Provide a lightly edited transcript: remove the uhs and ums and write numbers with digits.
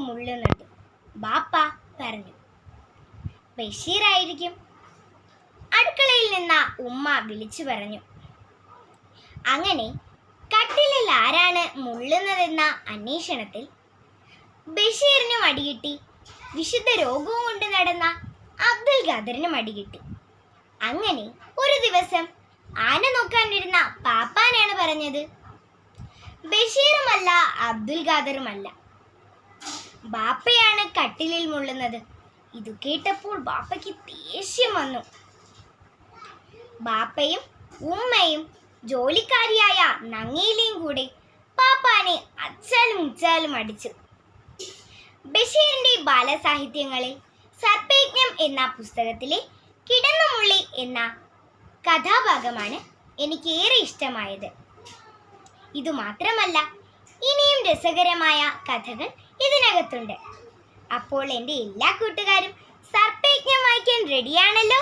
മുള്ളുന്നുണ്ട്, ബാപ്പ പറഞ്ഞു. ബഷീറായിരിക്കും, അടുക്കളയിൽ നിന്ന് ഉമ്മ വിളിച്ചു പറഞ്ഞു. അങ്ങനെ കട്ടിലിൽ ആരാണ് മുള്ളുന്നതെന്ന അന്വേഷണത്തിൽ ബഷീറിന് മടികിട്ടി. വിശുദ്ധ രോഗവും കൊണ്ട് നടന്ന അബ്ദുൽ ഖാദറിന് മടികിട്ടി. അങ്ങനെ ഒരു ദിവസം ആന നോക്കാനിരുന്ന പാപ്പാനാണ് പറഞ്ഞത്, ബഷീറുമല്ല അബ്ദുൽ ഖാദറുമല്ല, ബാപ്പയാണ് കട്ടിലിൽ മുള്ളുന്നത്. ഇത് കേട്ടപ്പോൾ ബാപ്പയ്ക്ക് ദേഷ്യം വന്നു. ബാപ്പയും ഉമ്മയും ജോലിക്കാരിയായ നങ്ങേലിയും കൂടെ പാപ്പാനെ അച്ചാലും മുച്ചാലും അടിച്ചു. ബഷീറിന്റെ ബാലസാഹിത്യങ്ങളിൽ സർപ്പയജ്ഞം എന്ന പുസ്തകത്തിലെ കിടന്നുമുള്ളി എന്ന കഥാഭാഗമാണ് എനിക്കേറെ ഇഷ്ടമായത്. ഇതുമാത്രമല്ല, ഇനിയും രസകരമായ കഥകൾ ഇതിനകത്തുണ്ട്. അപ്പോൾ എൻ്റെ എല്ലാ കൂട്ടുകാരും സർപ്പയജ്ഞം വായിക്കാൻ റെഡിയാണല്ലോ?